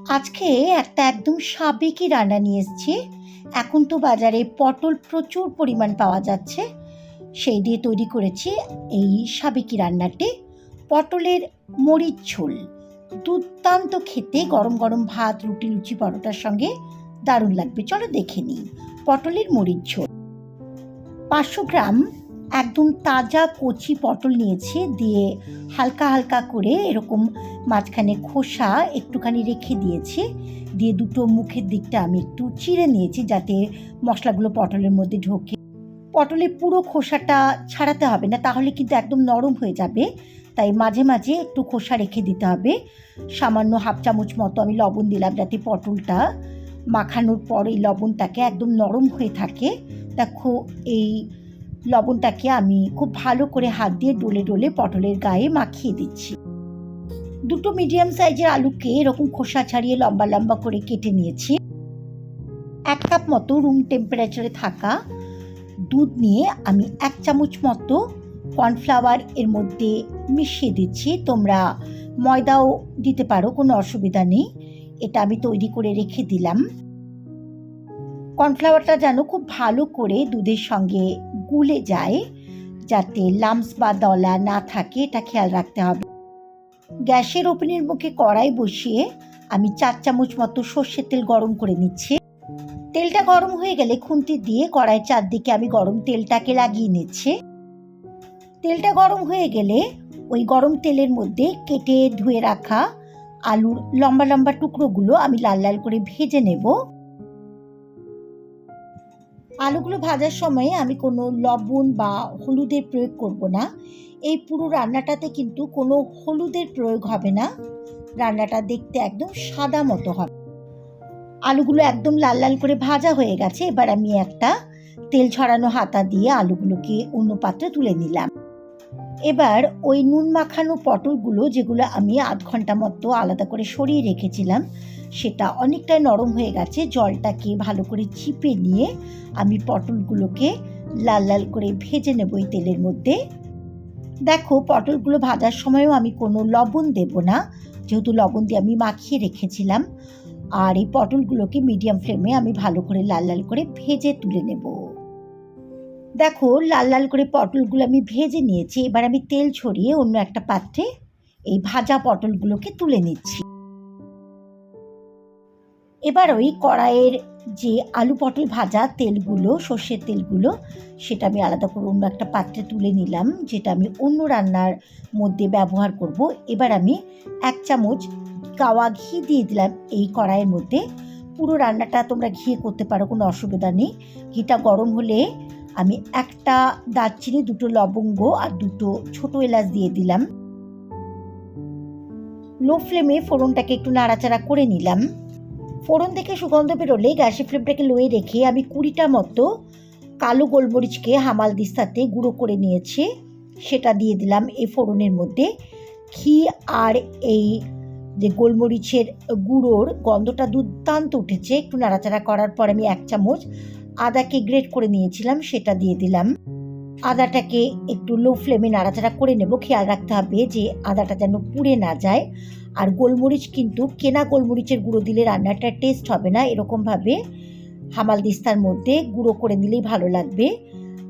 আজকে একটা একদম সাবেকি রান্না নিয়ে এসেছি। এখন তো বাজারে পটল প্রচুর পরিমাণ পাওয়া যাচ্ছে, সেই দিয়ে তৈরি করেছি এই সাবেকি রান্নাটি। পটলের মরিচ ঝোল দুর্দান্ত খেতে, গরম গরম ভাত, রুটি, লুচি, পরোটার সঙ্গে দারুণ লাগবে। চলো দেখে নিই। পটলের মরিচ ঝোল 500 গ্রাম একদম তাজা কচি পটল নিয়েছি, দিয়ে হালকা হালকা করে এরকম মাঝখানে খোসা একটুখানি রেখে দিয়েছি, দিয়ে দুটো মুখের দিকটা আমি একটু চিড়ে নিয়েছি যাতে মশলাগুলো পটলের মধ্যে ঢোকে। পটলের পুরো খোসাটা ছাড়াতে হবে না, তাহলে কিন্তু একদম নরম হয়ে যাবে, তাই মাঝে মাঝে একটু খোসা রেখে দিতে হবে। সামান্য হাফ চামচ মতো আমি লবণ দিলাম যাতে পটলটা মাখানোর পর এই লবণটাকে একদম নরম হয়ে থাকে। দেখো, এই লবণটাকে আমি খুব ভালো করে হাত দিয়ে ডলে ডলে পটলের গায়ে মাখিয়ে দিচ্ছি। দুটো মিডিয়াম সাইজের আলুকে এরকম খোসা ছাড়িয়ে লম্বা লম্বা করে কেটে নিয়েছি। 1 কাপ মতো রুম টেম্পারেচারে থাকা দুধ নিয়ে আমি 1 চামচ মতো কর্নফ্লাওয়ার এর মধ্যে মিশিয়ে দিচ্ছি। তোমরা ময়দাও দিতে পারো, কোনো অসুবিধা নেই। এটা আমি তৈরি করে রেখে দিলাম। কর্নফ্লাওয়ারটা যেন খুব ভালো করে দুধের সঙ্গে গুলে যায়, যাতে লাম্পস বা দলা না থাকে, এটা খেয়াল রাখতে হবে। গ্যাসের ওভেনের মুখে কড়াই বসিয়ে আমি 4 চামচ মতো সর্ষের তেল গরম করে নিচ্ছি। তেলটা গরম হয়ে গেলে খুন্তি দিয়ে কড়াইয়ের চারদিকে আমি গরম তেলটাকে লাগিয়ে নিচ্ছি। তেলটা গরম হয়ে গেলে ওই গরম তেলের মধ্যে কেটে ধুয়ে রাখা আলুর লম্বা লম্বা টুকরোগুলো আমি লাল লাল করে ভেজে নেব। আলুগুলো ভাজার সময় আমি কোনো লবণ বা হলুদের প্রয়োগ করব না। এই পুরো রান্নাটাতে কিন্তু কোনো হলুদের প্রয়োগ হবে না। রান্নাটা দেখতে একদম সাদা মতো হবে। আলুগুলো একদম লাল লাল করে ভাজা হয়ে গেছে। এবার আমি একটা তেল ছড়ানো হাতা দিয়ে আলুগুলোকে অন্য পাত্রে তুলে নিলাম। এবার ওই নুন মাখানো পটলগুলো, যেগুলো আমি আধ ঘন্টা মতো আলাদা করে সরিয়ে রেখেছিলাম, সেটা অনেকটাই নরম হয়ে গেছে। জলটাকে ভালো করে চিপে নিয়ে আমি পটলগুলোকে লাল লাল করে ভেজে নেব এই তেলের মধ্যে। দেখো, পটলগুলো ভাজার সময়ও আমি কোনো লবণ দেব না, যেহেতু লবণ দিয়ে আমি মাখিয়ে রেখেছিলাম। আর এই পটলগুলোকে মিডিয়াম ফ্লেমে আমি ভালো করে লাল লাল করে ভেজে তুলে নেব। দেখো, লাল লাল করে পটলগুলো আমি ভেজে নিয়েছি। এবার আমি তেল ছড়িয়ে অন্য একটা পাত্রে এই ভাজা পটলগুলোকে তুলে নিচ্ছি। এবার ওই কড়াইয়ের যে আলু পটল ভাজা তেলগুলো, সর্ষের তেলগুলো, সেটা আমি আলাদা করে অন্য একটা পাত্রে তুলে নিলাম, যেটা আমি অন্য রান্নার মধ্যে ব্যবহার করব। এবার আমি 1 চামচ গাওয়া ঘি দিয়ে দিলাম এই কড়াইয়ের মধ্যে। পুরো রান্নাটা তোমরা ঘিয়ে করতে পারো, কোনো অসুবিধা নেই। ঘিটা গরম হলে আমি একটা দারচিনি, 2টো লবঙ্গ আর 2টো ছোট এলাচ দিয়ে দিলাম। লো ফ্লেমে ফোড়নটাকে একটু নাড়াচাড়া করে নিলাম। ফোড়ন দেখে সুগন্ধ বেরোলে গ্যাসের ফ্লেমটাকে লোয়ে রেখে আমি 20টা মতো কালো গোলমরিচকে হামাল দিস্তাতে গুঁড়ো করে নিয়েছি, সেটা দিয়ে দিলাম এই ফোড়নের মধ্যে। ঘি আর এই যে গোলমরিচের গুঁড়োর গন্ধটা দুর্দান্ত উঠেছে। একটু নাড়াচাড়া করার পর আমি 1 চামচ আদাকে গ্রেট করে নিয়েছিলাম, সেটা দিয়ে দিলাম। আদাটাকে একটু লো ফ্লেমে নাড়াচাড়া করে নেব। খেয়াল রাখতে হবে যে আদাটা যেন পুড়ে না যায়। আর গোলমরিচ কিন্তু কেনা গোলমরিচের গুঁড়ো দিলে রান্নাটার টেস্ট হবে না, এরকমভাবে হামাল দিস্তার মধ্যে গুঁড়ো করে নিলেই ভালো লাগবে।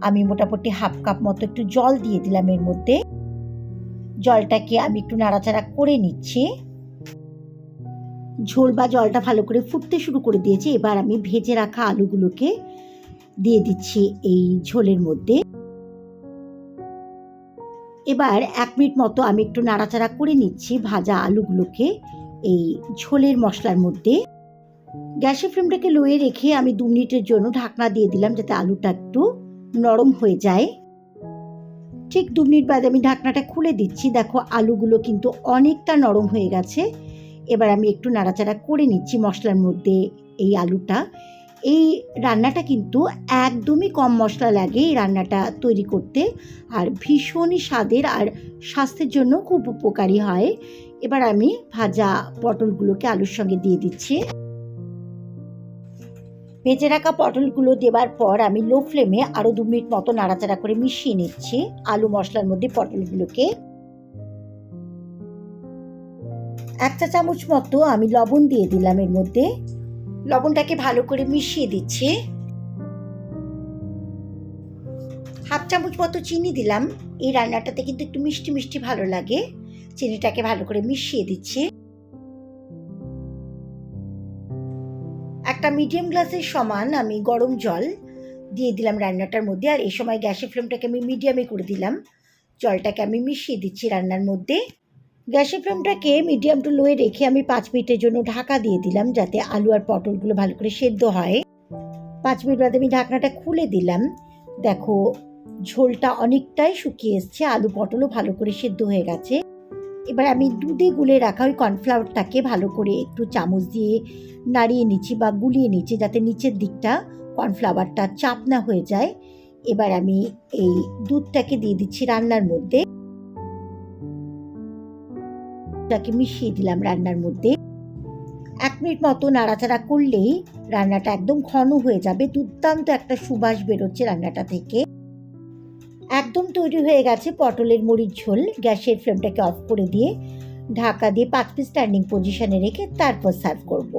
আমি মোটামুটি হাফ কাপ মতো একটু জল দিয়ে দিলাম এর মধ্যে। জলটাকে আমি একটু নাড়াচাড়া করে নিচ্ছি। ঝোল বা জলটা ভালো করে ফুটতে শুরু করে দিয়েছি। এবার আমি ভেজে রাখা আলুগুলোকে দিয়ে দিচ্ছি এই ঝোলের মধ্যে। এবার 1 মিনিট মতো আমি একটু নাড়াচাড়া করে নিচ্ছি ভাজা আলুগুলোকে এই ঝোলের মশলার মধ্যে। গ্যাসের ফ্লেমটাকে লোয়ে রেখে আমি 2 মিনিটের জন্য ঢাকনা দিয়ে দিলাম, যাতে আলুটা একটু নরম হয়ে যায়। ঠিক 2 মিনিট বাদে আমি ঢাকনাটা খুলে দিচ্ছি। দেখো, আলুগুলো কিন্তু অনেকটা নরম হয়ে গেছে। এবার আমি একটু নাড়াচাড়া করে নিচ্ছি মশলার মধ্যে এই আলুটা। এই রান্নাটা কিন্তু একদমই কম মশলা লাগে এই রান্নাটা তৈরি করতে, আর ভীষণই স্বাদের আর স্বাস্থ্যের জন্য খুব উপকারী হয়। এবার আমি ভাজা পটলগুলোকে আলুর সঙ্গে দিয়ে দিচ্ছি। ভেজে রাখা পটলগুলো দেওয়ার পর আমি লো ফ্লেমে আরও 2 মিনিট মতো নাড়াচাড়া করে মিশিয়ে নিচ্ছি আলু মশলার মধ্যে পটলগুলোকে। 1 চা চামচ মতো আমি লবণ দিয়ে দিলাম এর মধ্যে। লবণটাকে ভালো করে মিশিয়ে দিচ্ছি। 1/2 চামচ মতো চিনি দিলাম। এই রান্নাটাতে কিন্তু একটু মিষ্টি মিষ্টি ভালো লাগে। চিনিটাকে ভালো করে মিশিয়ে দিচ্ছি। একটা মিডিয়াম গ্লাসের সমান আমি গরম জল দিয়ে দিলাম রান্নাটার মধ্যে। আর এই সময় গ্যাসের ফ্লেমটাকে আমি মিডিয়ামে করে দিলাম। জলটাকে আমি মিশিয়ে দিচ্ছি রান্নার মধ্যে। গ্যাসের ফ্লেমটাকে মিডিয়াম টু লোয়ে রেখে আমি 5 মিনিটের জন্য ঢাকা দিয়ে দিলাম, যাতে আলু আর পটলগুলো ভালো করে সেদ্ধ হয়। 5 মিনিট বাদে আমি ঢাকনাটা খুলে দিলাম। দেখো, ঝোলটা অনেকটাই শুকিয়ে এসছে, আলু পটলও ভালো করে সেদ্ধ হয়ে গেছে। এবার আমি দুধে গুলে রাখা ওই কর্নফ্লাওয়ারটাকে ভালো করে একটু চামচ দিয়ে নাড়িয়ে নিচ্ছি বা গুলিয়ে নিচ্ছি, যাতে নিচের দিকটা কর্নফ্লাওয়ারটা চাপ না হয়ে যায়। এবার আমি এই দুধটাকে দিয়ে দিচ্ছি রান্নার মধ্যে। তাকে মিশিয়ে দিলাম রান্নার মধ্যে। 1 মিনিট মতো নাড়াচাড়া করলেই রান্নাটা একদম ঘন হয়ে যাবে। দুর্দান্ত একটা সুবাস বেরোচ্ছে রান্নাটা থেকে। একদম তৈরি হয়ে গেছে পটলের মরিচ ঝোল। গ্যাসের ফ্লেমটাকে অফ করে দিয়ে ঢাকা দিয়ে 5 মিনিট স্ট্যান্ডিং পজিশনে রেখে তারপর সার্ভ করব।